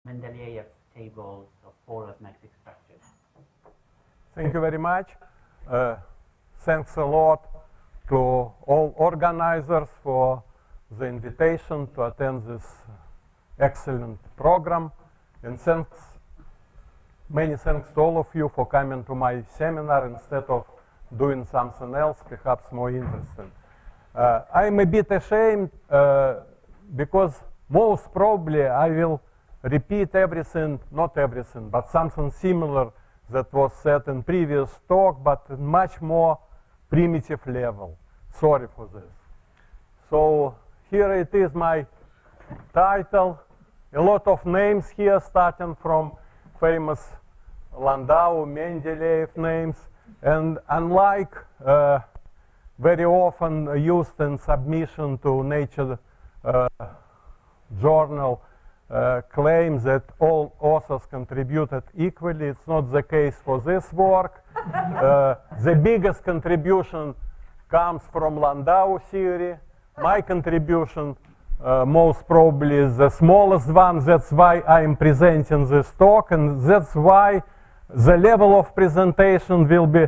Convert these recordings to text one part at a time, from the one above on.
Mendeleev tables of polar Smectic structures. Thank you very much. Thanks a lot to all organizers for the invitation to attend this excellent program. And many thanks to all of you for coming to my seminar instead of doing something else, perhaps more interesting. I'm a bit ashamed because most probably I will repeat everything, not everything, but something similar that was said in previous talk, but at much more primitive level. Sorry for this. So here it is, my title. A lot of names here, starting from famous Landau, Mendeleev names. And unlike very often used in submission to Nature journal, claims that all authors contributed equally. It's not the case for this work. The biggest contribution comes from Landau theory. My contribution most probably is the smallest one. That's why I'm presenting this talk, and that's why the level of presentation will be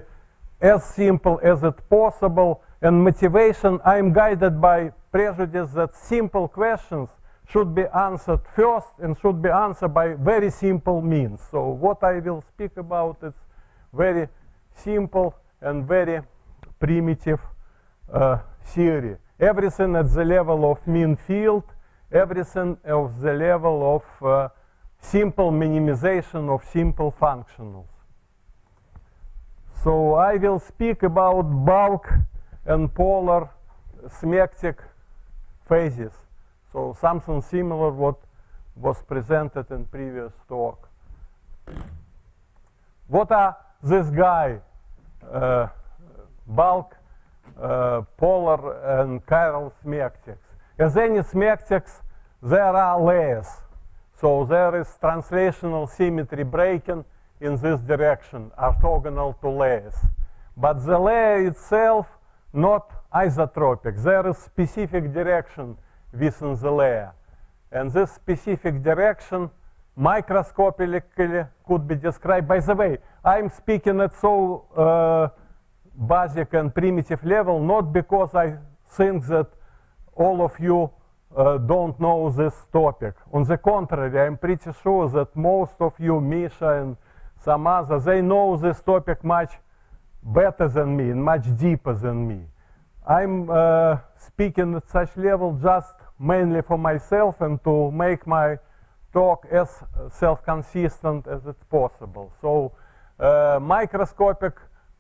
as simple as it possible. And motivation, I'm guided by prejudice that simple questions should be answered first and should be answered by very simple means. So what I will speak about is very simple and very primitive theory. Everything at the level of mean field, everything at the level of simple minimization of simple functionals. So I will speak about bulk and polar Smectic phases. So something similar what was presented in previous talk. What are this guy, bulk, polar and chiral Smectics? As any Smectics, there are layers. So there is translational symmetry breaking in this direction, orthogonal to layers. But the layer itself not isotropic. There is specific direction within the layer. And this specific direction microscopically could be described. By the way, I'm speaking at so basic and primitive level, not because I think that all of you don't know this topic. On the contrary, I'm pretty sure that most of you, Misha and some others, they know this topic much better than me and much deeper than me. I'm speaking at such level just mainly for myself and to make my talk as self-consistent as it's possible. So microscopic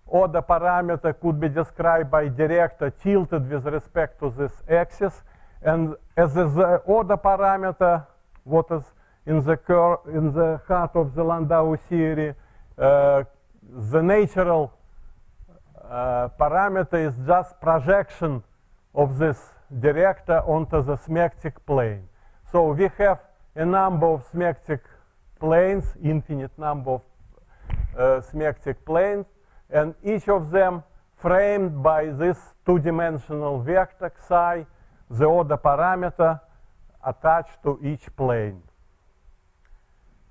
order parameter could be described by director tilted with respect to this axis. And as the order parameter, what is in the heart of the Landau theory, the natural parameter is just projection of this director onto the Smectic plane. So we have a number of Smectic planes, infinite number of Smectic planes, and each of them framed by this two-dimensional vector psi, the order parameter attached to each plane.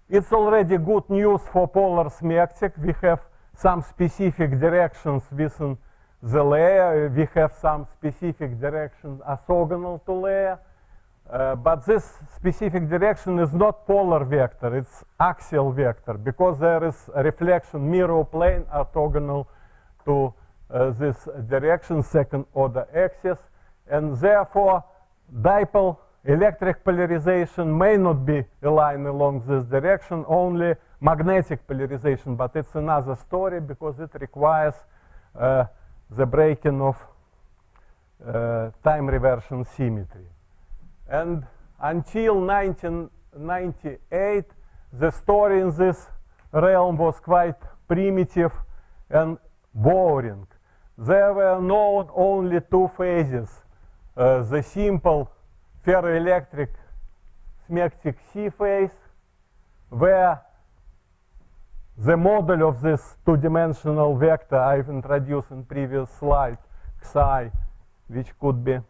It's already good news for polar Smectic. We have some specific directions within the layer. We have some specific direction orthogonal to layer. But this specific direction is not polar vector, it's axial vector, because there is a reflection mirror plane orthogonal to this direction, second order axis. And therefore, dipole electric polarization may not be aligned along this direction, only magnetic polarization, but it's another story because it requires the breaking of time reversion symmetry. And until 1998, the story in this realm was quite primitive and boring. There were known only two phases, the simple ferroelectric Smectic C phase, where the model of this two-dimensional vector I've introduced in previous slide, psi, which could be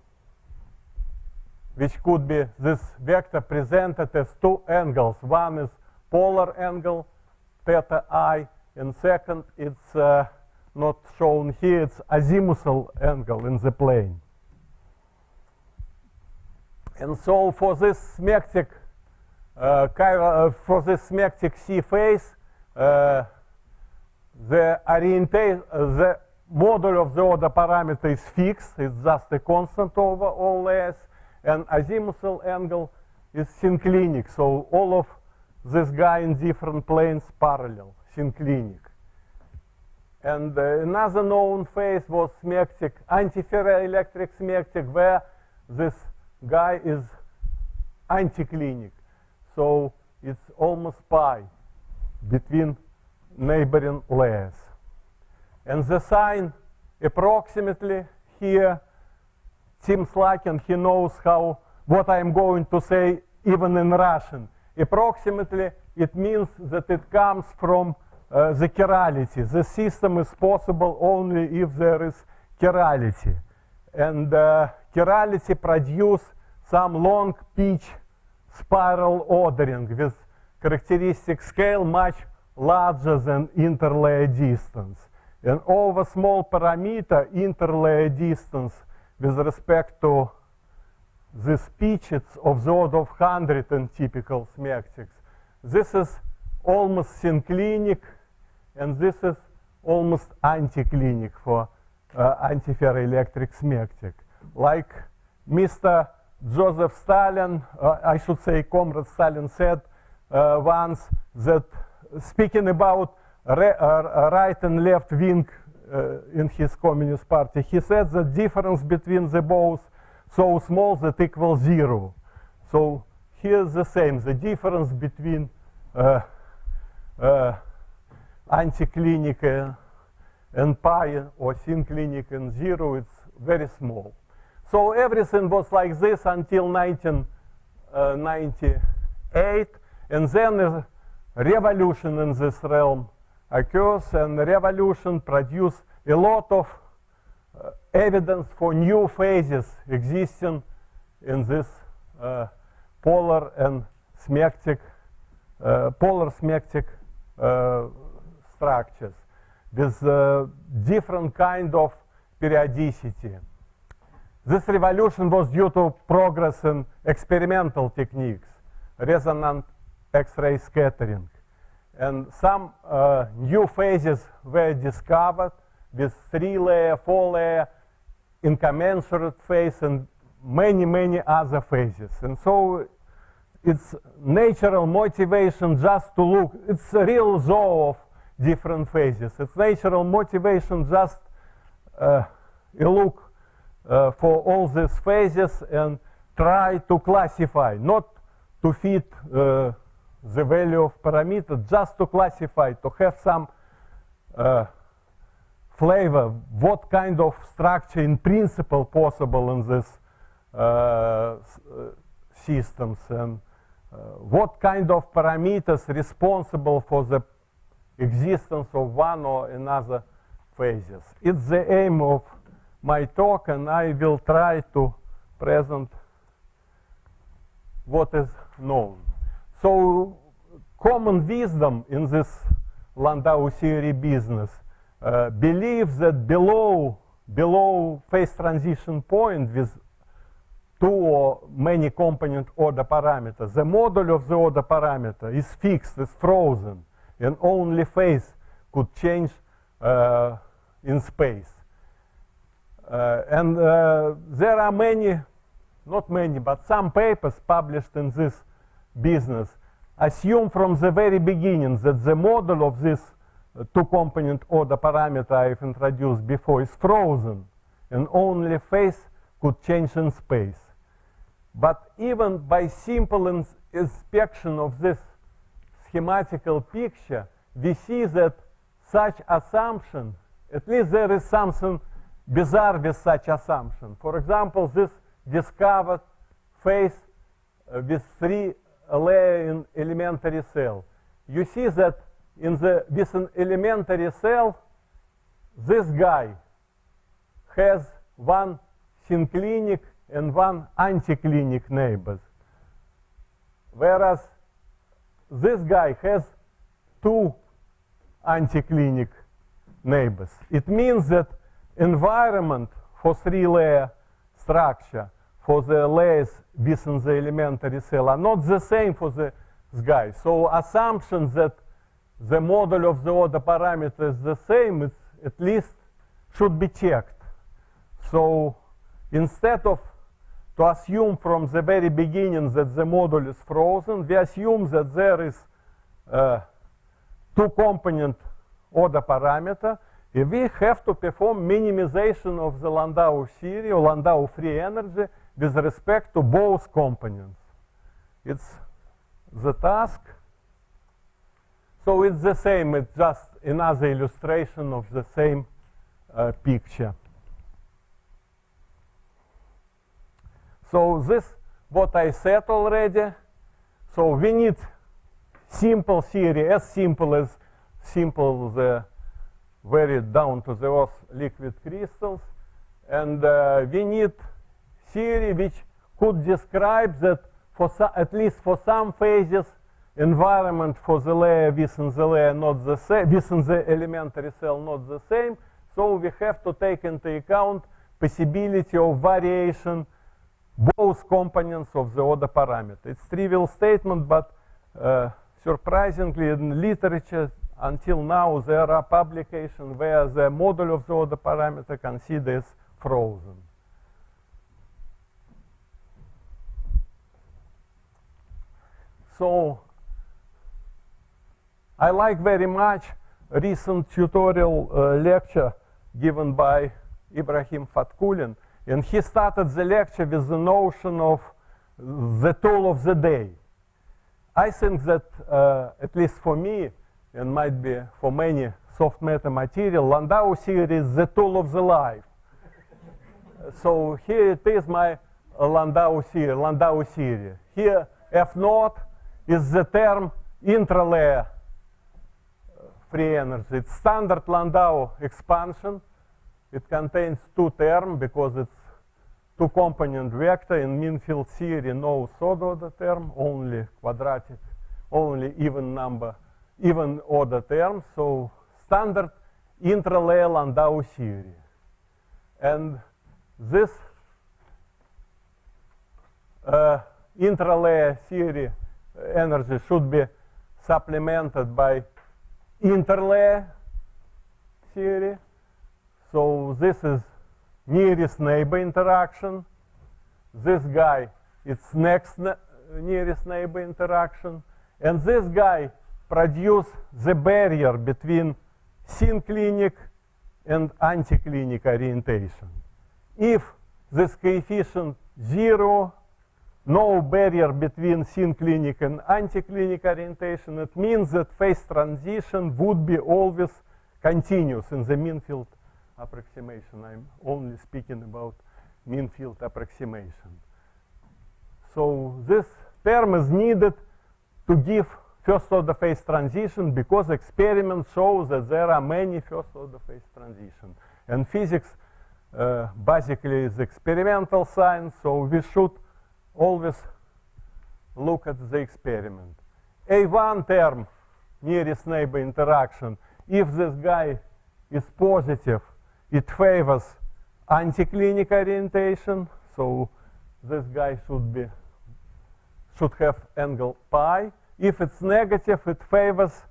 which could be this vector presented as two angles. One is polar angle, theta I, and second, it's not shown here, it's azimuthal angle in the plane. And so for this Smectic C phase, the module of the order parameter is fixed, it's just a constant over all layers, and azimuthal angle is synclinic, so all of this guy in different planes parallel, synclinic. And another known phase was Smectic, antiferroelectric Smectic, where this guy is anticlinic. So it's almost pi between neighboring layers. And the sign approximately here, Tim Slakin, he knows what I'm going to say even in Russian. Approximately, it means that it comes from the chirality. The system is possible only if there is chirality. And chirality produce some long pitch spiral ordering with characteristic scale much larger than interlayer distance. And over small parameter interlayer distance with respect to these pitches of the order of 100 in typical Smectics. This is almost synclinic, and this is almost anticlinic for antiferroelectric Smectic. Like Mr. Joseph Stalin, I should say Comrade Stalin said once that, speaking about right and left wing in his Communist Party, he said the difference between the both so small that equals 0. So here's the same, the difference between anticlinic and pi or synclinic and 0, it's very small. So everything was like this until 1998, and then a revolution in this realm occurs, and the revolution produced a lot of evidence for new phases existing in this polar and Smectic, polar Smectic structures with different kind of periodicity. This revolution was due to progress in experimental techniques, resonant X-ray scattering. And some new phases were discovered with 3-layer, 4-layer, incommensurate phase, and many, many other phases. And so it's natural motivation just to look. It's a real zoo of different phases. It's natural motivation just look for all these phases and try to classify, not to fit the value of parameter, just to classify, to have some flavor, what kind of structure in principle possible in these systems, and what kind of parameters responsible for the existence of one or another phases. It's the aim of my talk, and I will try to present what is known. So common wisdom in this Landau theory business believes that below phase transition point with two or many component order parameters, the module of the order parameter is fixed, is frozen, and only phase could change in space. And there are many, not many, but some papers published in this business assume from the very beginning that the model of this two-component order parameter I've introduced before is frozen, and only phase could change in space. But even by simple inspection of this schematical picture, we see that such assumption, at least there is something bizarre with such assumption. For example, this discovered phase with 3-layer in elementary cell. You see that with an elementary cell, this guy has one synclinic and one anticlinic neighbors. Whereas this guy has two anticlinic neighbors. It means that environment for three-layer structure for the layers within the elementary cell are not the same for this guy. So assumption that the model of the order parameter is the same is at least should be checked. So instead of to assume from the very beginning that the model is frozen, we assume that there is two-component order parameter. If we have to perform minimization of the Landau theory or Landau free energy with respect to both components. It's the task. So it's the same, it's just another illustration of the same picture. So this what I said already. So we need simple theory, as simple the very down to the earth liquid crystals. And we need theory which could describe that for at least for some phases, environment for the layer within the layer not the same, within the elementary cell not the same. So we have to take into account possibility of variation both components of the order parameter. It's trivial statement, but surprisingly in literature until now there are publications where the model of the order parameter considers frozen. So I like very much a recent tutorial lecture given by Ibrahim Fatkulin, and he started the lecture with the notion of the tool of the day. I think that, at least for me, and might be for many soft matter material, Landau theory is the tool of the life. So here it is my Landau theory. Here F naught is the term intralayer free energy. It's standard Landau expansion. It contains two terms because it's two-component vector. In mean field theory, no third order term, only quadratic, only even order terms. So standard intralayer Landau theory. And this intralayer theory energy should be supplemented by interlayer theory. So this is nearest neighbor interaction. This guy, it's next nearest neighbor interaction. And this guy produces the barrier between synclinic and anticlinic orientation. If this coefficient 0, no barrier between synclinic and anticlinic orientation, it means that phase transition would be always continuous in the mean field approximation. I'm only speaking about mean field approximation. So this term is needed to give first order phase transition because experiments show that there are many first order phase transitions. And physics basically is experimental science, so we should always look at the experiment. A1 term, nearest neighbor interaction, if this guy is positive, it favors anticlinic orientation, so this guy should have angle pi. If it's negative, it favors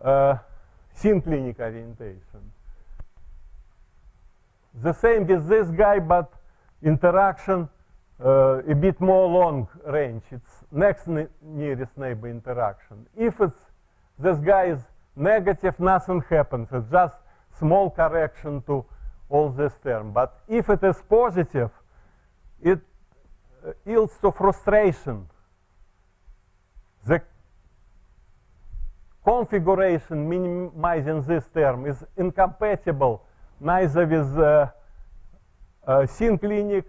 synclinic orientation. The same with this guy, but interaction a bit more long range. It's next nearest neighbor interaction. If this guy is negative, nothing happens. It's just small correction to all this term. But if it is positive, it yields to frustration. The configuration minimizing this term is incompatible neither with synclinic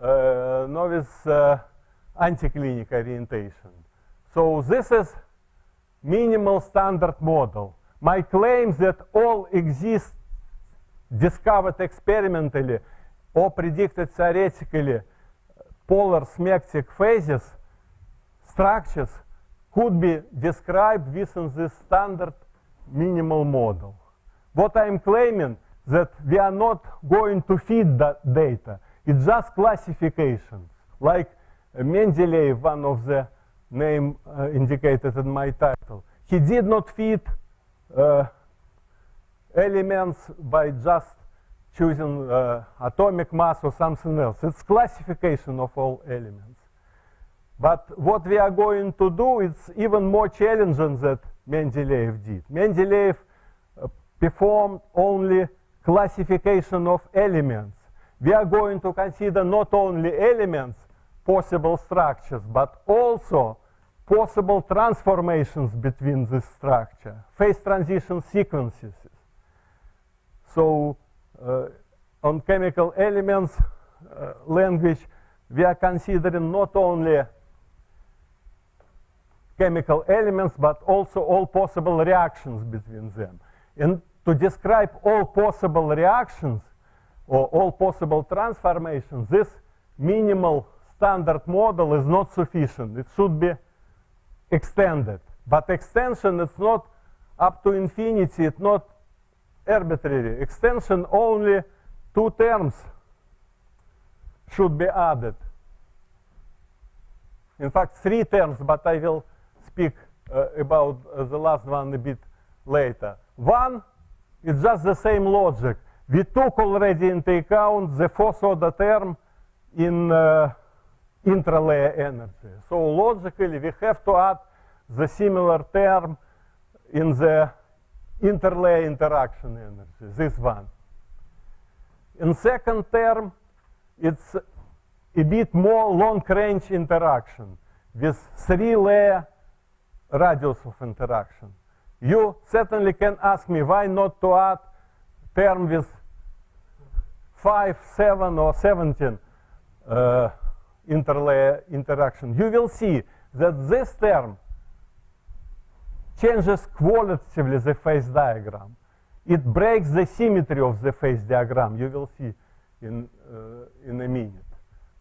nor with anticlinic orientation. So this is minimal standard model. My claims that all discovered experimentally or predicted theoretically polar Smectic phases, structures, could be described within this standard minimal model. What I'm claiming that we are not going to feed that data. It's just classifications. Like Mendeleev, one of the name indicated in my title. He did not feed elements by just choosing atomic mass or something else. It's classification of all elements. But what we are going to do is even more challenging than Mendeleev did. Mendeleev performed only classification of elements. We are going to consider not only elements, possible structures, but also possible transformations between this structure, phase transition sequences. So on chemical elements language, we are considering not only chemical elements, but also all possible reactions between them. And to describe all possible reactions or all possible transformations, this minimal standard model is not sufficient. It should be extended. But extension is not up to infinity. It's not arbitrary. Extension, only 2 terms should be added. In fact, 3 terms, but I will speak about the last one a bit later. One, it's just the same logic. We took already into account the 4th order term in intralayer energy. So logically, we have to add the similar term in the interlayer interaction energy, this one. In second term, it's a bit more long-range interaction with 3-layer radius of interaction. You certainly can ask me why not to add term with 5, 7, or 17 interlayer interaction. You will see that this term changes qualitatively the phase diagram. It breaks the symmetry of the phase diagram. You will see in a minute.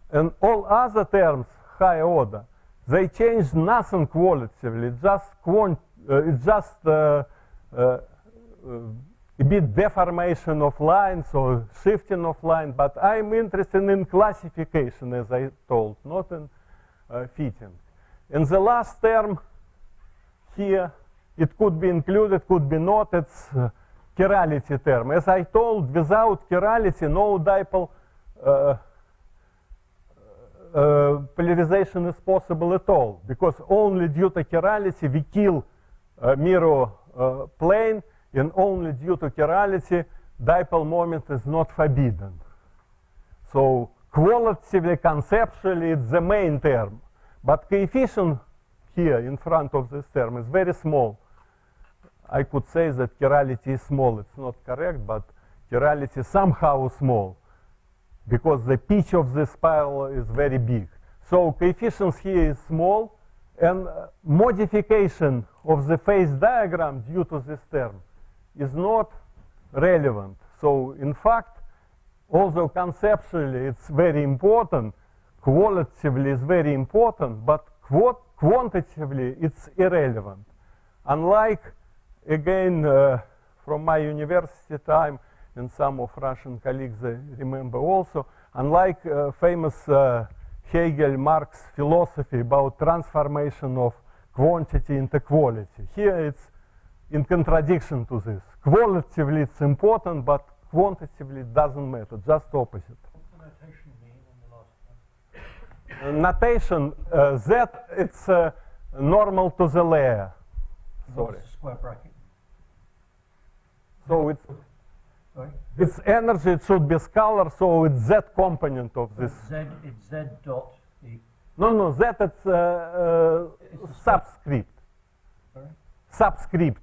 And all other terms, high order, they change nothing qualitatively. It's just a bit deformation of lines or shifting of line. But I'm interested in classification, as I told, not in fitting. And the last term here, it could be included, could be not. It's chirality term. As I told, without chirality, no dipole polarization is possible at all, because only due to chirality we kill mirror plane, and only due to chirality dipole moment is not forbidden. So qualitatively, conceptually, it's the main term, but coefficient here in front of this term is very small. I could say that chirality is small. It's not correct, but chirality is somehow small, because the pitch of this spiral is very big. So coefficients here is small, and modification of the phase diagram due to this term is not relevant. So in fact, although conceptually it's very important, qualitatively it's very important, but quantitatively it's irrelevant. Unlike, again, from my university time, and some of Russian colleagues remember also, unlike famous Hegel-Marx philosophy about transformation of quantity into quality. Here it's in contradiction to this. Qualitatively it's important, but quantitatively it doesn't matter, just opposite. What's the notation mean in the last one? Notation, Z, it's normal to the layer. Sorry. What's the square bracket? So it's Sorry? its energy, it should be scalar, so it's Z component of this. It's Z dot E. No, Z it's subscript. Sorry? Subscript.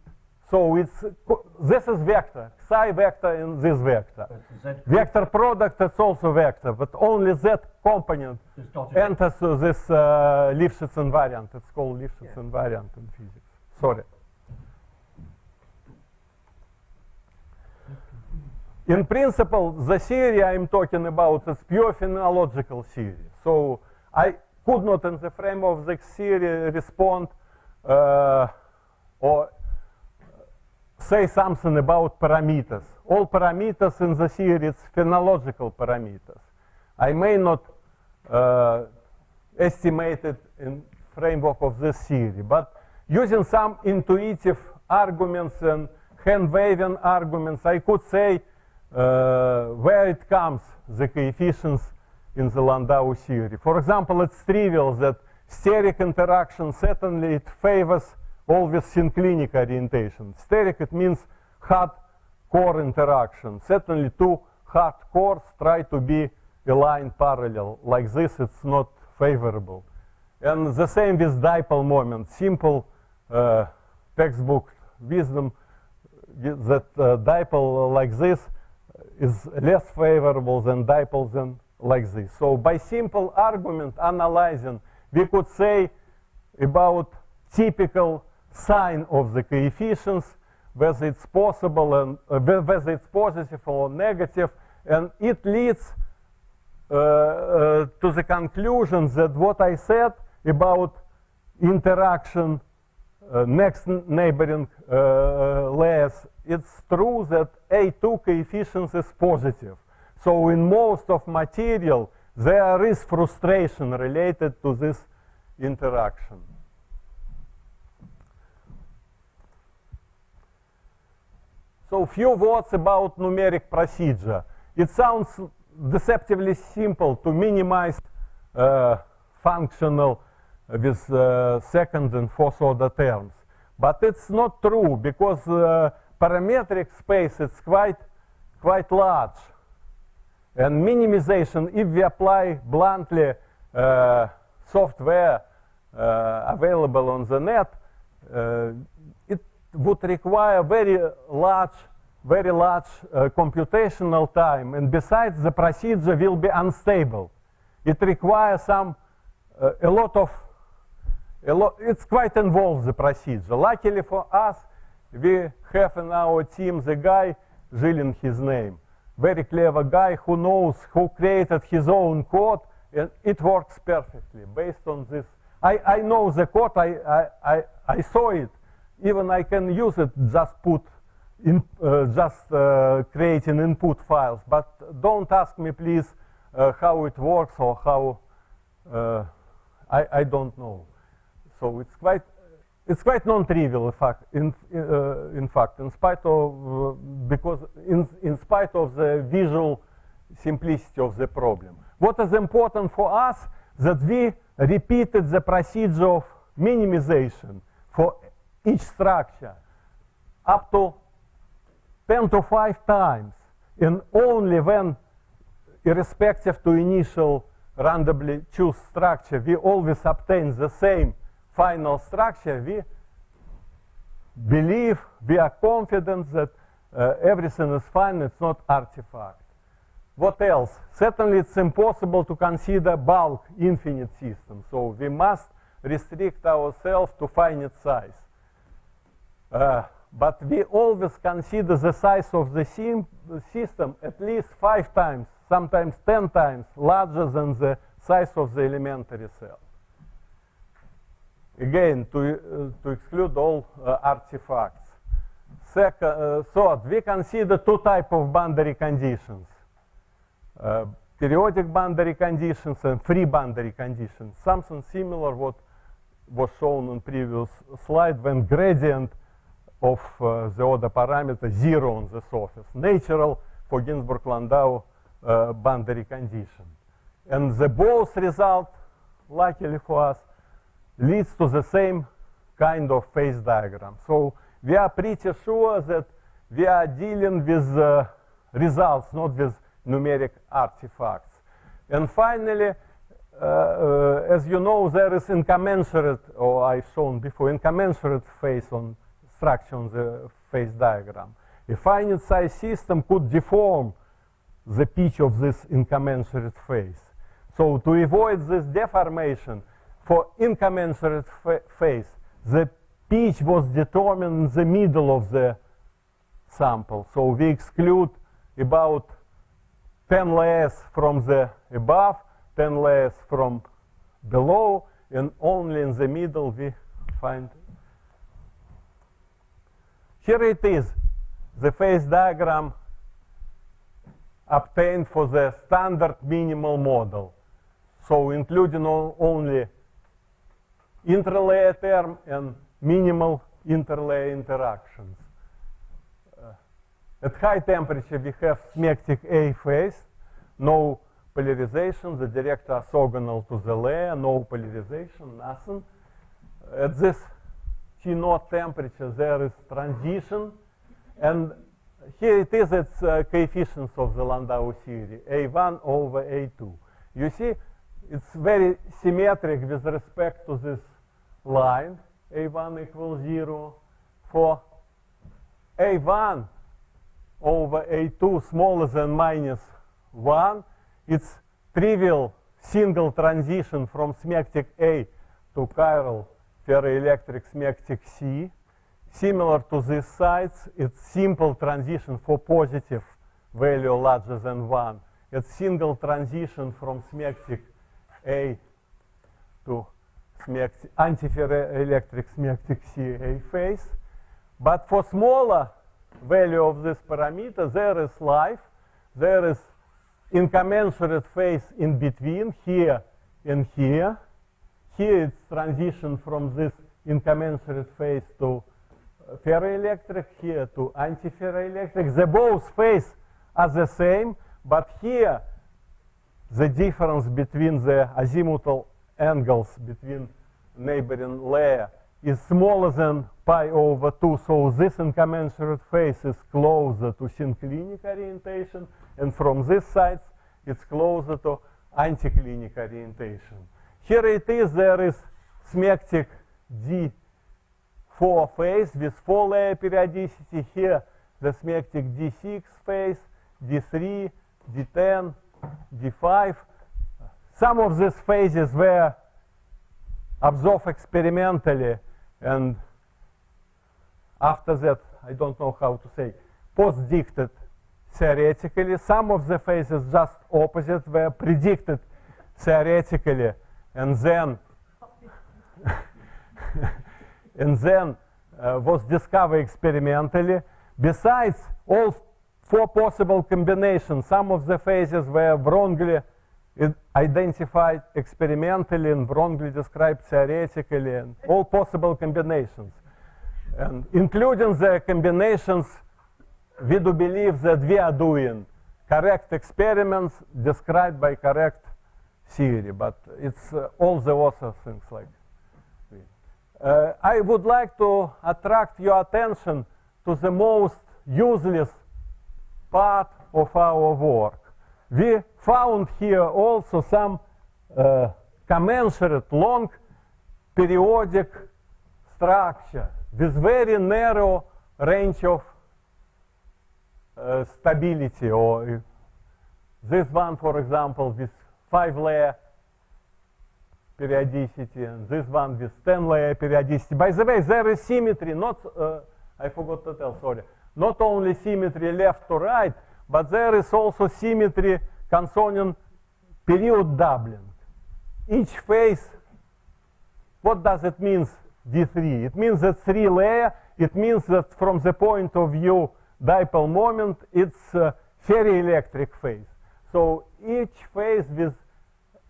So it's this is vector, psi vector and this vector. So it's the Z Vector product is also vector, but only Z component is dotted. enters this Lifshitz invariant. It's called Lifshitz invariant in physics. Sorry. In principle, the theory I'm talking about is pure phenomenological theory. So I could not, in the frame of the theory, respond or say something about parameters. All parameters in the theory, it's phenological parameters. I may not estimate it in framework of this theory, but using some intuitive arguments and hand-waving arguments, I could say where it comes, the coefficients in the Landau theory. For example, it's trivial that steric interaction, certainly it favors always synclinic orientation. Steric, it means hard core interaction. Certainly two hard cores try to be aligned parallel. Like this, it's not favorable. And the same with dipole moment. Simple textbook wisdom that dipole like this is less favorable than dipole than like this. So by simple argument analyzing, we could say about typical sign of the coefficients, whether it's possible and whether it's positive or negative, and it leads to the conclusion that what I said about interaction next neighboring layers, it's true that A2 coefficient is positive. So in most of material, there is frustration related to this interaction. So few words about numeric procedure. It sounds deceptively simple to minimize functional with second and fourth order terms. But it's not true, because parametric space is quite large. And minimization, if we apply bluntly software available on the net, it would require very large computational time. And besides, the procedure will be unstable. It requires it's quite involved, the procedure. Luckily for us, we have in our team the guy, Zhilin his name, very clever guy who created his own code, and it works perfectly based on this. I know the code, I saw it. Even I can use it, creating input files. But don't ask me, please, how it works or how, I don't know. So it's quite non-trivial, in fact, in spite of in spite of the visual simplicity of the problem. What is important for us that we repeated the procedure of minimization for each structure up to 10 to 5 times, and only when, irrespective to initial randomly choose structure, we always obtain the same final structure. We believe, we are confident that everything is fine, it's not artifact. What else? Certainly it's impossible to consider bulk infinite system, so we must restrict ourselves to finite size. But we always consider the size of the system at least 5 times, sometimes 10 times larger than the size of the elementary cell. Again, to exclude all artifacts. Third, we consider 2 types of boundary conditions. Periodic boundary conditions and free boundary conditions. Something similar what was shown on previous slide when gradient of the order parameter 0 on the surface. Natural for Ginzburg-Landau boundary condition. And the both result, luckily for us, leads to the same kind of phase diagram. So we are pretty sure that we are dealing with results, not with numeric artifacts. And finally, as you know, there is incommensurate, or I've shown before, incommensurate phase on structure on the phase diagram. A finite size system could deform the pitch of this incommensurate phase. So to avoid this deformation, for incommensurate phase, the pitch was determined in the middle of the sample. So we exclude about 10 layers from the above, 10 layers from below, and only in the middle we find. Here it is, the phase diagram obtained for the standard minimal model. So including only interlayer term and minimal interlayer interactions. At high temperature, we have Smectic A phase, no polarization, the direct orthogonal to the layer, no polarization, nothing. At this T0 temperature, there is transition, and here it is, it's coefficients of the Landau series, A1 over A2. You see, it's very symmetric with respect to this line, A1 equals 0. For A1 over A2 smaller than -1, it's trivial single transition from Smectic A to chiral ferroelectric Smectic C. Similar to these sides, it's simple transition for positive value larger than 1. It's single transition from Smectic A to antiferroelectric Smectic C A phase. But for smaller value of this parameter, there is life. There is incommensurate phase in between, here and here. Here it's transition from this incommensurate phase to ferroelectric, here to antiferroelectric. The both phases are the same, but here the difference between the azimuthal angles between neighboring layer is smaller than pi over 2, so this incommensurate phase is closer to synclinic orientation, and from this side it's closer to anticlinic orientation. Here it is, there is Smectic D4 phase with 4-layer periodicity. Here the Smectic D6 phase, D3, D10, D5. Some of these phases were observed experimentally, and after that, I don't know how to say, post-dicted theoretically. Some of the phases just opposite were predicted theoretically, and then was discovered experimentally. Besides all 4 possible combinations, some of the phases were wrongly identified experimentally and wrongly described theoretically, and all possible combinations. And including the combinations, we do believe that we are doing correct experiments described by correct theory, but it's all the author things like that. I would like to attract your attention to the most useless part of our work. We found here also some commensurate long periodic structure with very narrow range of stability, or this one, for example, with 5-layer periodicity, and this one with 10-layer periodicity. By the way, there is symmetry, not, I forgot to tell, sorry, not only symmetry left to right, but there is also symmetry concerning period doubling. Each phase, what does it mean, D3? It means that 3-layer, it means that from the point of view dipole moment, it's a ferroelectric phase. So each phase with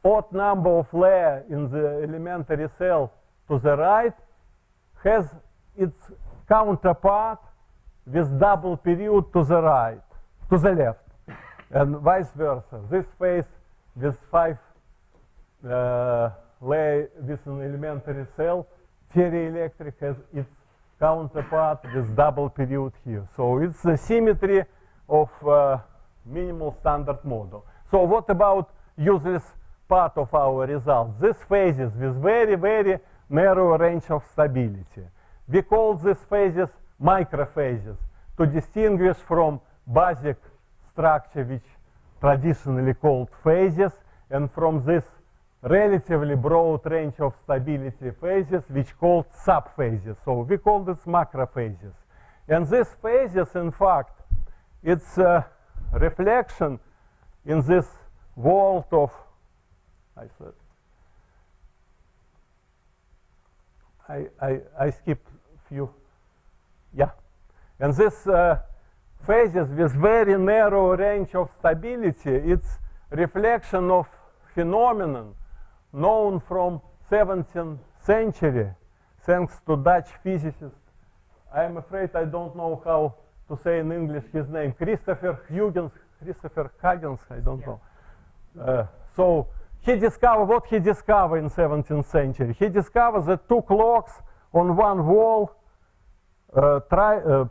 odd number of layers in the elementary cell to the right has its counterpart with double period to the right, to the left, and vice versa. This phase with 5 layers with an elementary cell, ferroelectric, has its counterpart with double period here. So it's the symmetry of minimal standard model. So what about useless part of our results? These phases with very, very narrow range of stability. We call these phases microphases to distinguish from basic structure, which traditionally called phases, and from this relatively broad range of stability phases, which called subphases. So we call this macrophases. And these phases, in fact, it's a reflection in this world of, I said, I skipped few. Yeah. And this phases with very narrow range of stability, it's reflection of phenomenon known from 17th century, thanks to Dutch physicist. I'm afraid I don't know how to say in English his name, Christopher Huygens, I don't know. So he discovered, what he discovered in 17th century? He discovered that two clocks on one wall,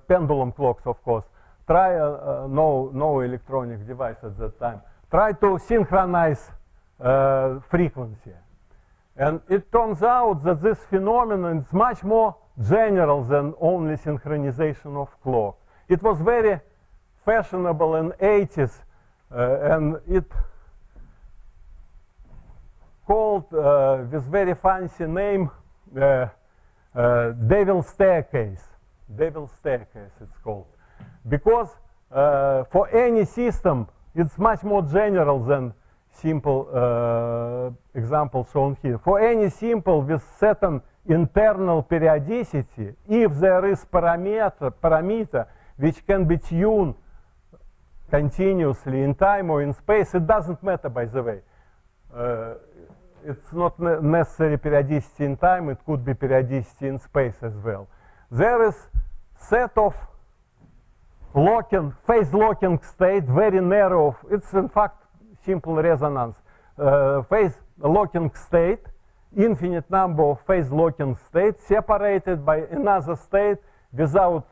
pendulum clocks, of course, no electronic device at that time, try to synchronize frequency. And it turns out that this phenomenon is much more general than only synchronization of clock. It was very fashionable in 80s, and it called with very fancy name Devil's Staircase. Devil's Staircase it's called. Because for any system, it's much more general than simple example shown here. For any simple with certain internal periodicity, if there is parameter which can be tuned continuously in time or in space, it doesn't matter, by the way. It's not necessary periodicity in time, it could be periodicity in space as well. There is set of phase locking state, very narrow. It's in fact simple resonance. Phase locking state, infinite number of phase locking states separated by another state without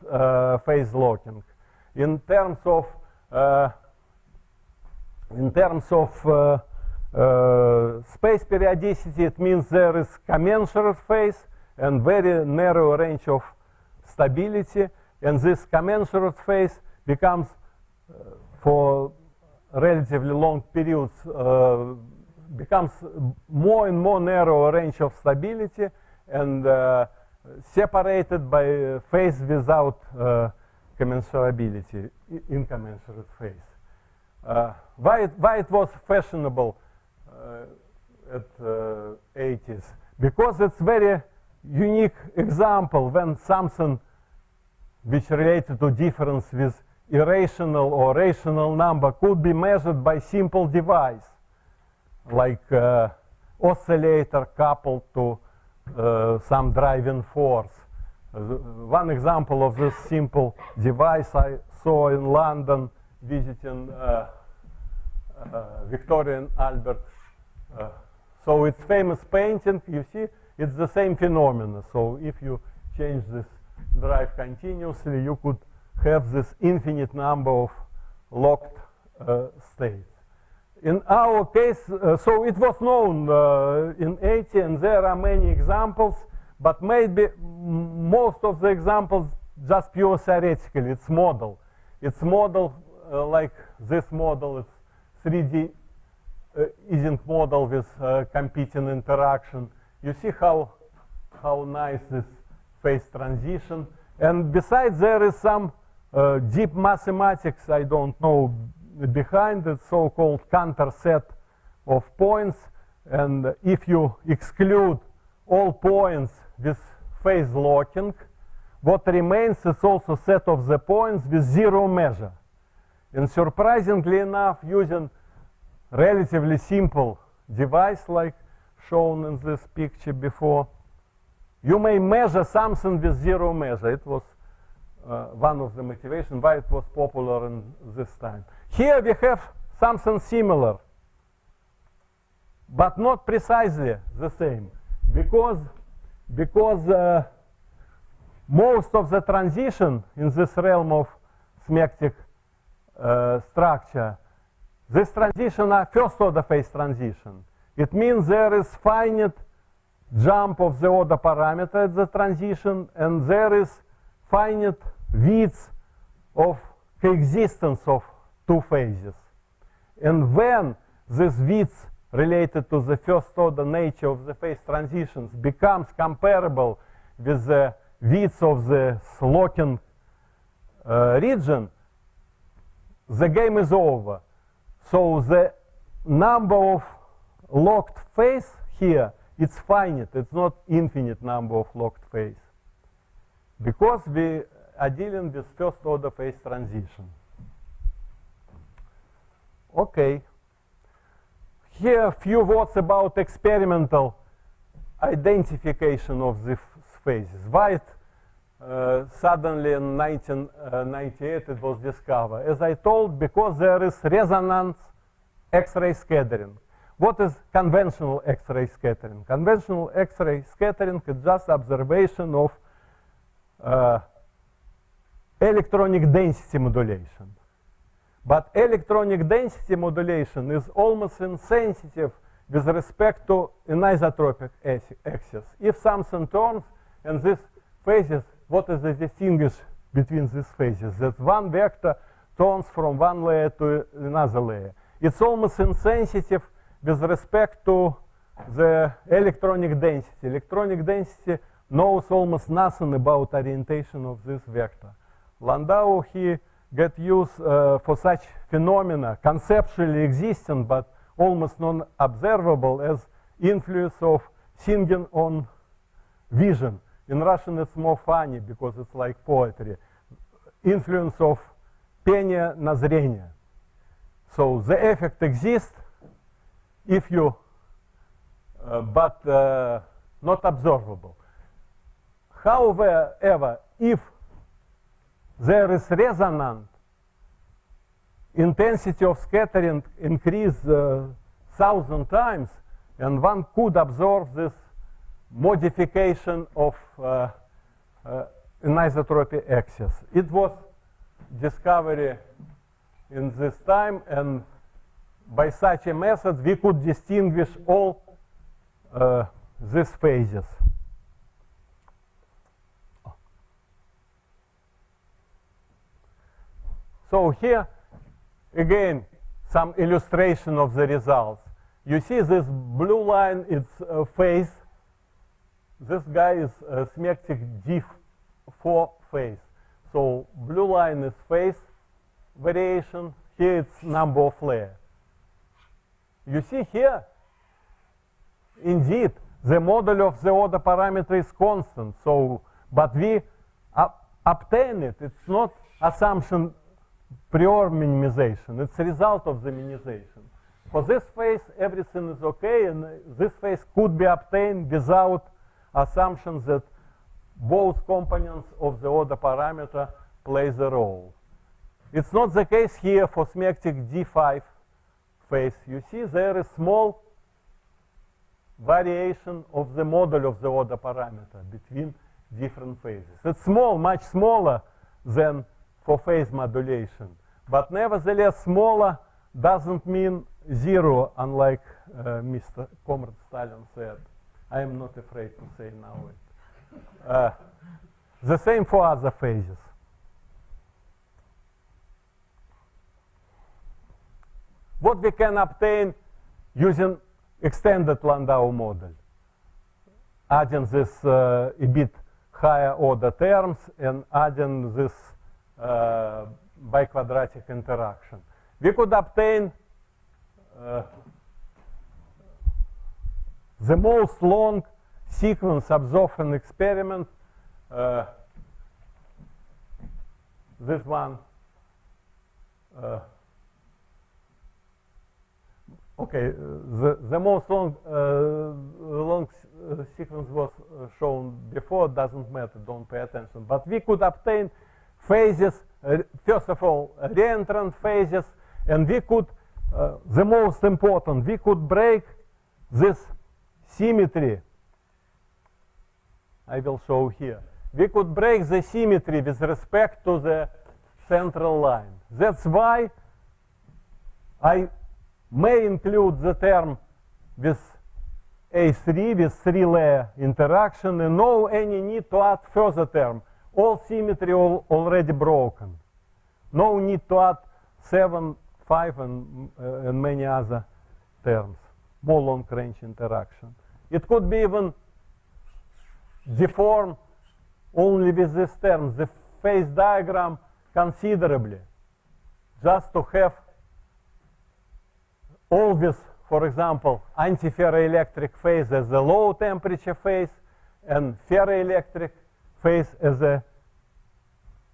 phase locking. In terms of space periodicity, it means there is commensurate phase and very narrow range of stability, and this commensurate phase becomes for relatively long periods becomes more and more narrow range of stability and separated by phase without commensurability, incommensurate phase. Why it was fashionable at 80s? Because it's very unique example when something which related to difference with irrational or rational number could be measured by simple device, like oscillator coupled to some driving force. One example of this simple device I saw in London visiting Victoria and Albert. So it's famous painting, you see, it's the same phenomena. So if you change this drive continuously, you could have this infinite number of locked states. In our case, so it was known in 80, and there are many examples, but maybe most of the examples just pure theoretically. It's model. It's model like this model. It's 3D Ising model with competing interaction. You see how nice this phase transition. And besides, there is some deep mathematics, I don't know, behind it, so-called Cantor set of points. And if you exclude all points with phase locking, what remains is also set of the points with zero measure. And surprisingly enough, using relatively simple device like shown in this picture before, you may measure something with zero measure. It was one of the motivations why it was popular in this time. Here we have something similar, but not precisely the same, because most of the transition in this realm of Smectic structure, this transition are first order phase transition. It means there is finite jump of the order parameter at the transition, and there is finite width of coexistence of two phases. And when this width related to the first order nature of the phase transitions becomes comparable with the width of the locking region, the game is over. So the number of locked phase here it's finite. It's not infinite number of locked phase. Because we are dealing with first order phase transition. Okay. Here a few words about experimental identification of these phases. Why suddenly in 1998 it was discovered? As I told, because there is resonance X-ray scattering. What is conventional X-ray scattering? Conventional X-ray scattering is just observation of electronic density modulation. But electronic density modulation is almost insensitive with respect to anisotropic axis. If something turns and these phases, what is the distinguish between these phases? That one vector turns from one layer to another layer. It's almost insensitive with respect to the electronic density. Electronic density knows almost nothing about orientation of this vector. Landau, he get used for such phenomena, conceptually existing but almost non-observable, as influence of singing on vision. In Russian it's more funny because it's like poetry. Influence of пение на зрение. So the effect exists if you, but not observable. However, if there is resonant, intensity of scattering increase 1,000 times, and one could observe this modification of anisotropy axis. It was discovery in this time, and by such a method we could distinguish all these phases. So here, again, some illustration of the results. You see this blue line is phase. This guy is Smectic D4 phase. So blue line is phase variation. Here it's number of layers. You see here, indeed, the model of the order parameter is constant. So, but we obtain it. It's not assumption prior minimization. It's a result of the minimization. For this phase, everything is okay, and this phase could be obtained without assumptions that both components of the order parameter play the role. It's not the case here for Smectic D5 phase. You see there is small variation of the model of the order parameter between different phases. It's small, much smaller than for phase modulation. But nevertheless, smaller doesn't mean zero, unlike Mr. Comrade Stalin said. I am not afraid to say now it. The same for other phases. What we can obtain using extended Landau model, adding this a bit higher order terms and adding this biquadratic interaction. We could obtain the most long sequence observed in experiment, this one. Okay, the most long sequence was shown before, doesn't matter, don't pay attention. But we could obtain phases, first of all, reentrant phases, and we could, the most important, we could break this symmetry. I will show here. We could break the symmetry with respect to the central line. That's why I may include the term with A3, with three-layer interaction, and no any need to add further term. All symmetry already broken. No need to add 7, 5, and many other terms. More long-range interaction. It could be even deformed only with this term, the phase diagram considerably, just to have all these for example, antiferroelectric phase as a low temperature phase and ferroelectric phase as a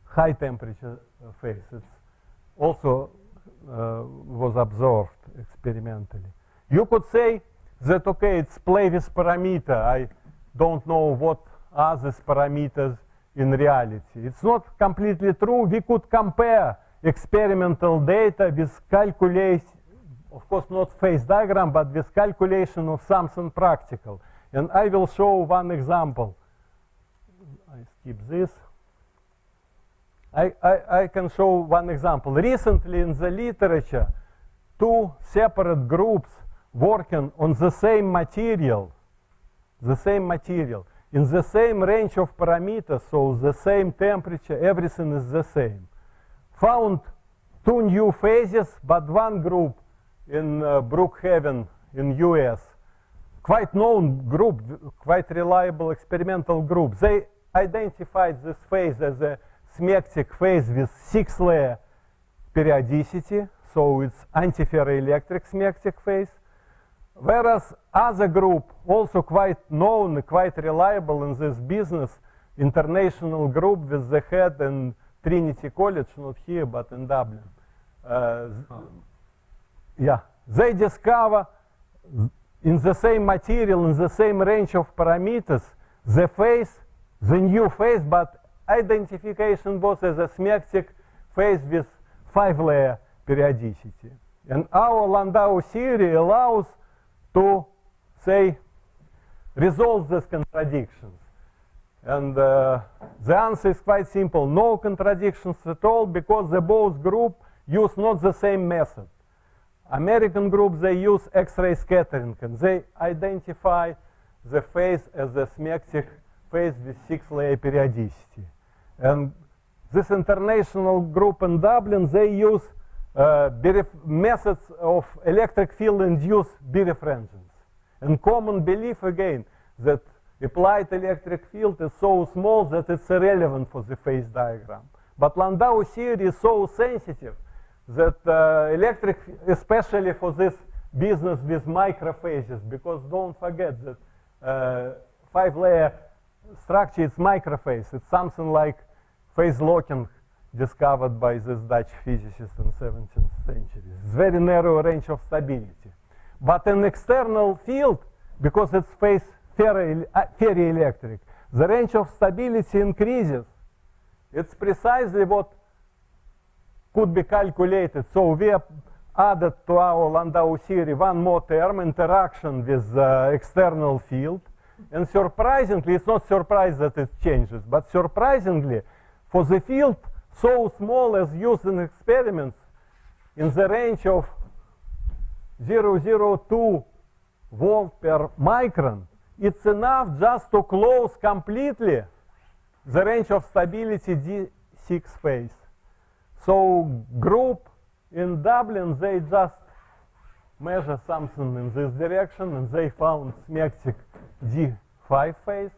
high temperature phase. It's also was observed experimentally. You could say that, okay, it's play with parameter. I don't know what are these parameters in reality. It's not completely true. We could compare experimental data with calculation, of course not phase diagram, but with calculation of something practical. And I will show one example. I skip this. I can show one example. Recently in the literature, two separate groups working on the same material, in the same range of parameters, so the same temperature, everything is the same, found two new phases, but one group in Brookhaven in US, quite known group, quite reliable experimental group. They identified this phase as a Smectic phase with 6-layer periodicity, so it's antiferroelectric Smectic phase. Whereas other group, also quite known, quite reliable in this business, international group with the head in Trinity College, not here, but in Dublin. Yeah, they discover in the same material, in the same range of parameters, the phase, the new phase, but identification was as a Smectic phase with 5-layer periodicity. And our Landau theory allows to, say, resolve these contradictions. And the answer is quite simple. No contradictions at all, because the both groups use not the same method. American group, they use X-ray scattering, and they identify the phase as a Smectic phase with 6-layer periodicity. And this international group in Dublin, they use methods of electric field-induced birefringence. And common belief, again, that applied electric field is so small that it's irrelevant for the phase diagram. But Landau theory is so sensitive that electric, especially for this business with microphases, because don't forget that 5-layer structure is microphase. It's something like phase locking discovered by this Dutch physicist in 17th century. It's very narrow range of stability. But in external field, because it's phase ferroelectric, the range of stability increases. It's precisely what could be calculated. So we have added to our Landau theory one more term, interaction with external field. And surprisingly, it's not surprised that it changes, but surprisingly, for the field so small as used in experiments, in the range of 0.02 volt per micron, it's enough just to close completely the range of stability D6 phase. So group in Dublin, they just measure something in this direction, and they found Smectic D5 phase.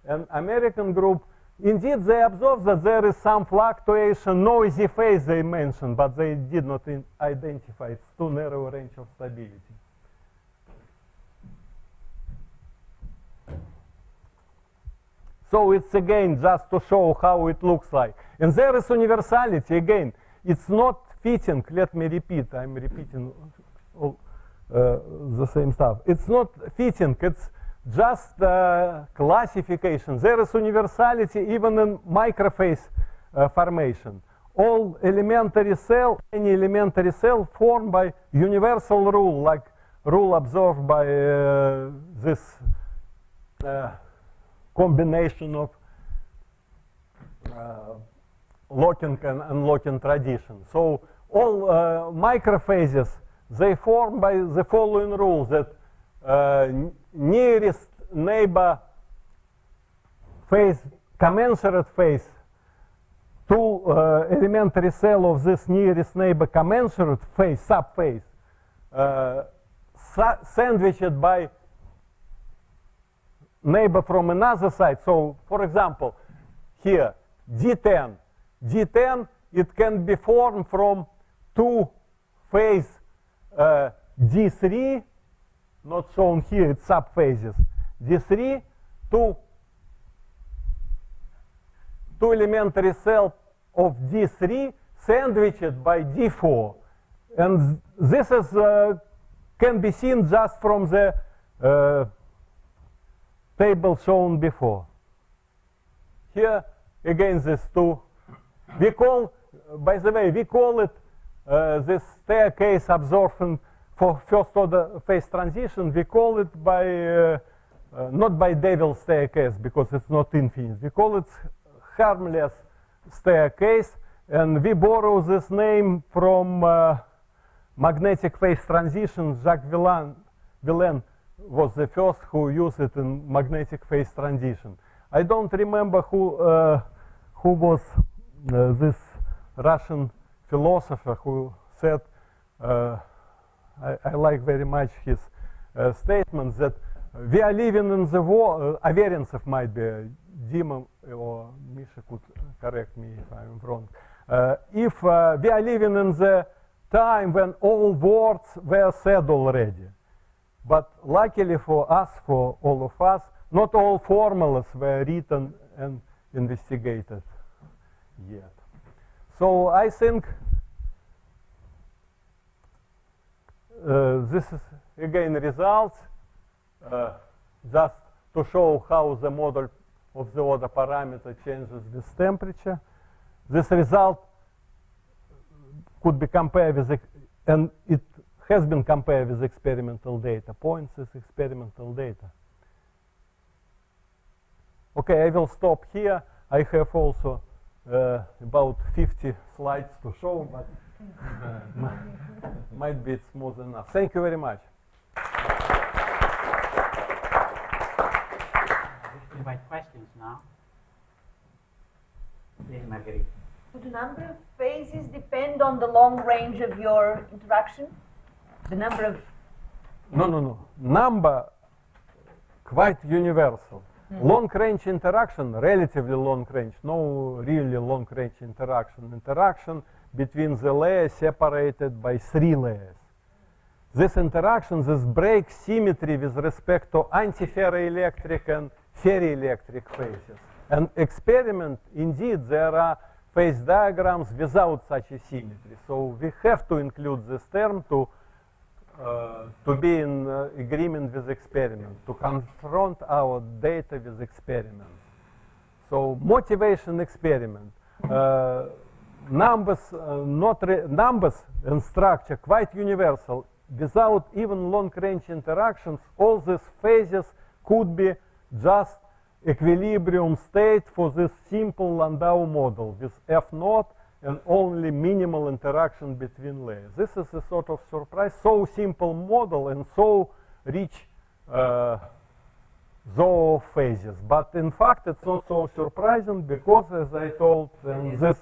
And American group, indeed, they observed that there is some fluctuation, noisy phase they mentioned, but they did not identify. It's too narrow range of stability. So it's again just to show how it looks like. And there is universality again. It's not fitting. Let me repeat. I'm repeating all the same stuff. It's not fitting. It's just classification. There is universality even in microphase formation. All elementary cell, any elementary cell formed by universal rule, like rule observed by this combination of locking and unlocking tradition. So all microphases, they form by the following rule, that nearest neighbor phase, commensurate phase, to elementary cell of this nearest neighbor commensurate phase, subphase, sandwiched by neighbor from another side. So, for example, here, D10. D10, it can be formed from two phase D3 not shown here, it's subphases. D3, two elementary cell of D3 sandwiched by D4. And this is, can be seen just from the table shown before. Here, again, these two. We call, by the way, we call it this staircase absorption for first order phase transition. We call it by, not by Devil's staircase because it's not infinite. We call it harmless staircase. And we borrow this name from magnetic phase transition. Jacques Villain was the first who used it in magnetic phase transition. I don't remember who was this Russian philosopher who said, I like very much his statement that we are living in the war. Averyantsov might be, Dima or Misha could correct me if I'm wrong. If we are living in the time when all words were said already. But luckily for us, for all of us, not all formulas were written and investigated yet. So I think this is again results just to show how the model of the order parameter changes with temperature. This result could be compared with, and it has been compared with experimental data, points is experimental data. Okay, I will stop here. I have also about 50 slides to show, but might be it's more than enough. Thank you very much. We invite questions now. Please, Marguerite. Would the number of phases depend on the long range of your interaction? The number of... No. Number, quite universal. Long-range interaction, relatively long-range, no really long-range interaction. Interaction between the layers separated by 3 layers. This interaction, this breaks symmetry with respect to antiferroelectric and ferroelectric phases. And experiment, indeed, there are phase diagrams without such a symmetry. So we have to include this term to be in agreement with experiment, to confront our data with experiments. So motivation experiment. Numbers and structure quite universal. Without even long-range interactions, all these phases could be just equilibrium state for this simple Landau model with F naught and only minimal interaction between layers. This is a sort of surprise. So simple model and so rich zoo phases. But in fact, it's not so surprising because, as I told, in this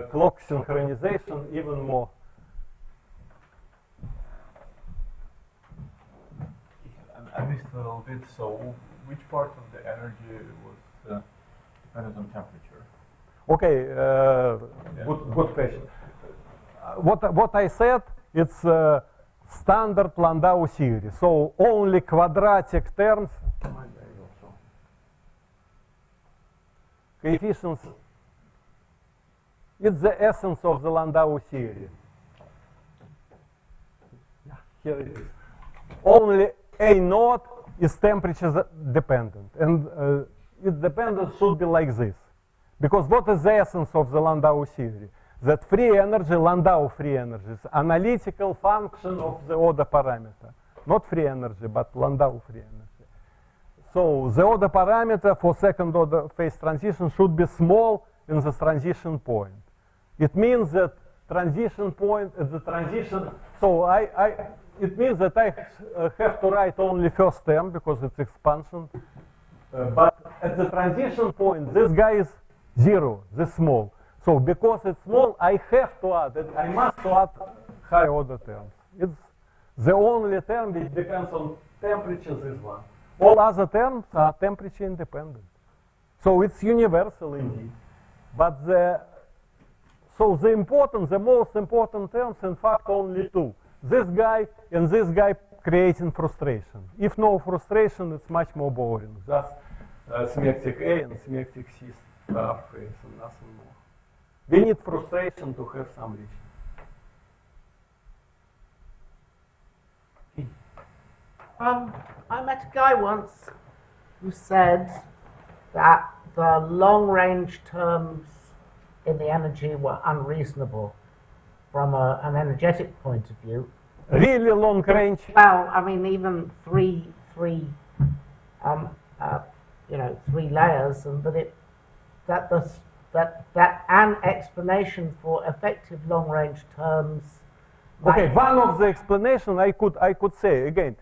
clock synchronization even more. I missed a little bit. So, which part of the energy was dependent on temperature? Okay, good question. What I said, it's standard Landau theory. So only quadratic terms, coefficients, it's the essence of the Landau theory. Yeah, here it is. Only A naught is temperature dependent. And its dependence should be like this. Because what is the essence of the Landau theory? That free energy, Landau free energy, is analytical function of the order parameter. Not free energy, but Landau free energy. So the order parameter for second order phase transition should be small in the transition point. It means that transition point at the transition, so it means that I have to write only first term because it's expansion. But at the transition point, this guy is 0, this small. So because it's small, I have to add it. I must add high order terms. It's the only term which depends on temperature, this one. All other terms are temperature independent. So it's universal indeed. But the most important terms, in fact, only 2. This guy and this guy creating frustration. If no frustration, it's much more boring. Just Smectic A and Smectic C star phase and nothing more. We need frustration to have some reaching. I met a guy once who said that the long-range terms in the energy were unreasonable from an energetic point of view. Really long range. Well, I mean, even three layers, and that an explanation for effective long-range terms. Okay, one of the explanation I could say again.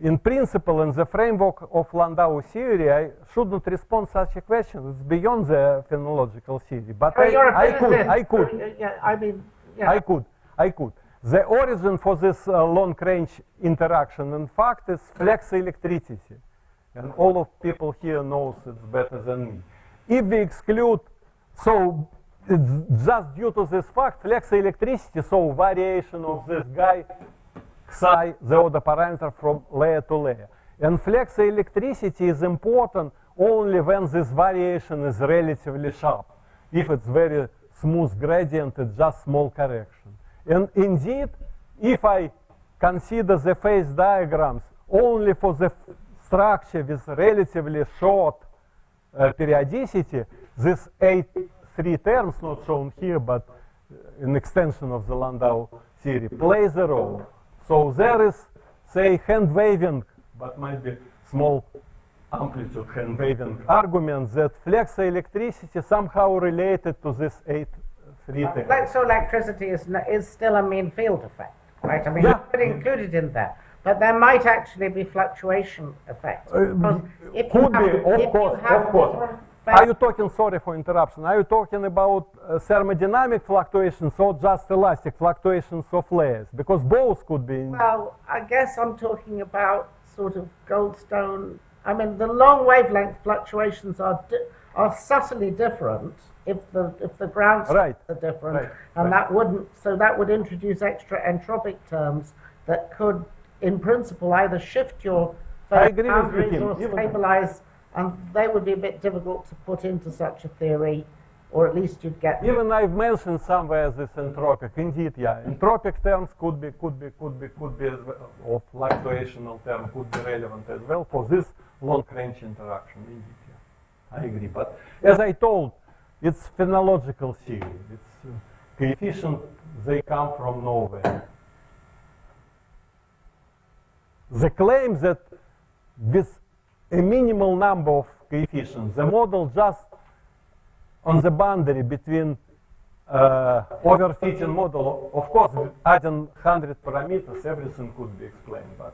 In principle, in the framework of Landau theory, I shouldn't respond such a question. It's beyond the phenomenological theory. But I could. The origin for this long-range interaction, in fact, is flexoelectricity. And all of people here knows it's better than me. If we exclude, so it's just due to this fact, flexoelectricity, so variation of this guy, psi, the order parameter from layer to layer. And flexoelectricity is important only when this variation is relatively sharp. If it's very smooth gradient, it's just small correction. And indeed, if I consider the phase diagrams only for the structure with relatively short periodicity, this 3 terms, not shown here, but an extension of the Landau theory, plays a role. So there is, say, hand waving, but maybe small amplitude hand waving argument that flexoelectricity somehow related to this 3 terms. Flexoelectricity is still a mean field effect, right? I mean, you could include it in there, but there might actually be fluctuation effects. Could be, of course. Are you talking, sorry for interruption, are you talking about thermodynamic fluctuations or just elastic fluctuations of layers? Because both could be. Well, I guess I'm talking about sort of Goldstone. I mean, the long wavelength fluctuations are subtly different if the ground states are different, and that would introduce extra entropic terms that could, in principle, either shift your boundaries or stabilize. And they would be a bit difficult to put into such a theory, or at least you'd get. Even I've mentioned somewhere this entropic. Indeed, yeah, entropic terms could be as well, or fluctuational term could be relevant as well for this long-range interaction. Indeed, yeah, I agree. But as I told, it's phenomenological theory. It's coefficients. They come from nowhere. The claim that with a minimal number of coefficients, the model just on the boundary between overfitting model, of course, adding 100 parameters, everything could be explained, but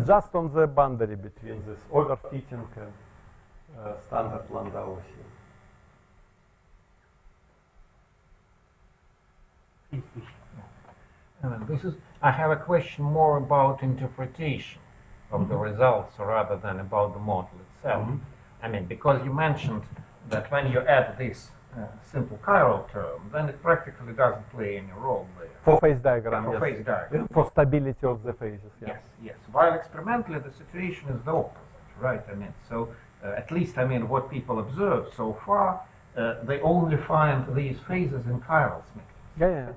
just on the boundary between this overfitting and standard Landau theory. I have a question more about interpretation of the results rather than about the model itself. I mean, because you mentioned that when you add this simple chiral term, then it practically doesn't play any role there. For phase diagram, For phase diagram. For stability of the phases, yeah. Yes. While experimentally the situation is the opposite, right? I mean, so at least, I mean, what people observe so far, they only find these phases in chiral Smectic. Yeah.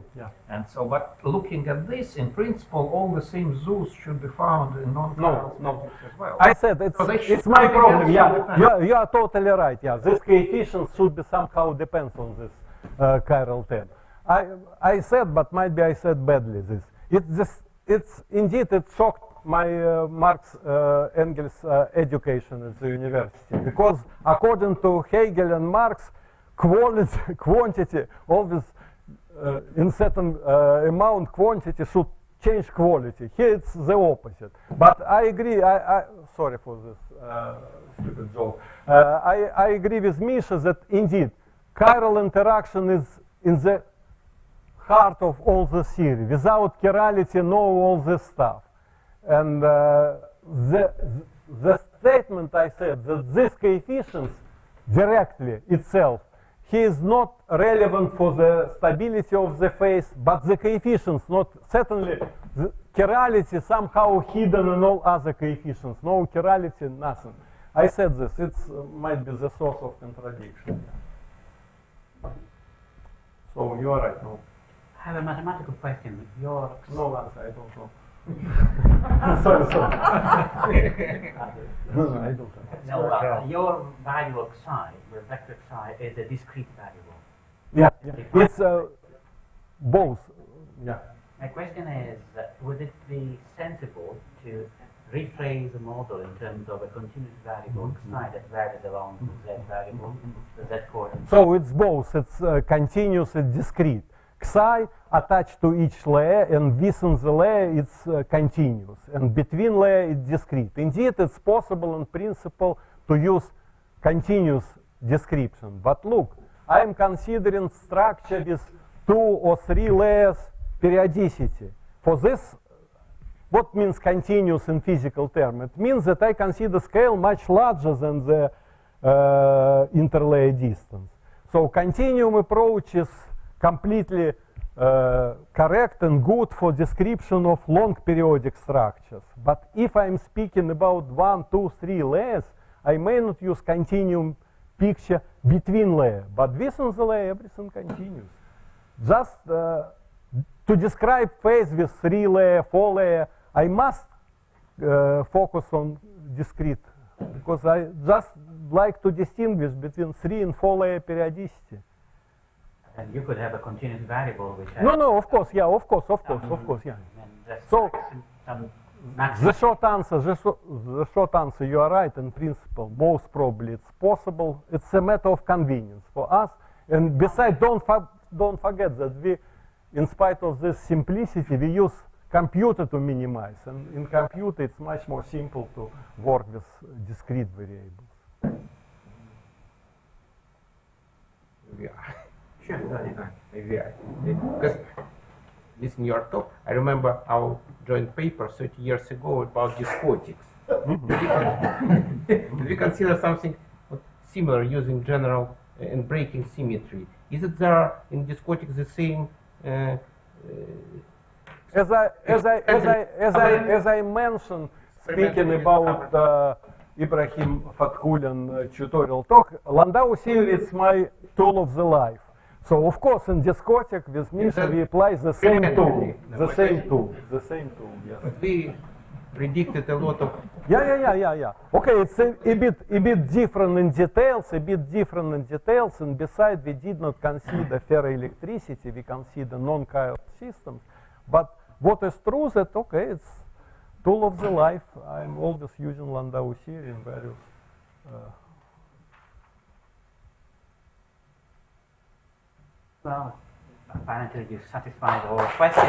And so, but looking at this, in principle, all the same zoos should be found in non-chiral Smectics as well. I said it's my problem. Yeah, you are totally right. Yeah, this coefficient should be somehow depends on this chiral term. I said, but maybe I said badly this. It's indeed it shocked my Marx Engels education at the university, because according to Hegel and Marx, quantity always in certain amount quantity should change quality. Here it's the opposite. But I agree. Sorry for this stupid joke. I agree with Misha that indeed chiral interaction is in the heart of all the theory. Without chirality, no all this stuff. And the statement I said that this coefficients directly itself, he is not relevant for the stability of the phase, but the coefficients not certainly chirality somehow hidden in all other coefficients. No chirality, nothing. I said this. It might be the source of contradiction. So you are right. No. I have a mathematical question. Your No answer. I don't know. sorry. No, I don't know. no, your value of psi, your vector psi, is a discrete variable. Yeah. It's both. Yeah. My question is, would it be sensible to rephrase the model in terms of a continuous variable psi that varies along the z variable, the z coordinate? So it's both. It's continuous and discrete. Psi attached to each layer, and within the layer it's continuous, and between layer it's discrete. Indeed, it's possible in principle to use continuous description. But look, I am considering structure with 2 or 3 layers periodicity. For this, what means continuous in physical term? It means that I consider scale much larger than the interlayer distance. So continuum approach is completely correct and good for description of long periodic structures. But if I'm speaking about 1, 2, 3 layers, I may not use continuum picture between layers. But within the layer, everything continues. Just to describe phase with 3 layer, 4 layer, I must focus on discrete, because I just like to distinguish between 3 and 4 layer periodicity. And you could have a continuous variable which has No, of course, yeah, of course, yeah. and that's So, some The maximum. short answer, you are right in principle. Most probably it's possible. It's a matter of convenience for us. And besides, don't forget that we, in spite of this simplicity, we use computer to minimize. And in computer, it's much more simple to work with discrete variables. Yeah. Sure, go ahead. Yeah. Because listening your talk, I remember our joint paper 30 years ago about despotics. We consider something similar using general and breaking symmetry. Is it there in despotics the same? As I mentioned, speaking about Ibrahim Fatkulian tutorial talk, Landau theory is my tool of the life. So of course in Discotic with Misha we apply the same tool, the same tool, yes. We predicted a lot of. Yeah. Okay, it's a bit different in details, and besides we did not consider ferroelectricity, we consider non-chaos systems. But what is true that, okay, it's tool of the life. I'm always using Landau theory in various Well, apparently you satisfied all questions.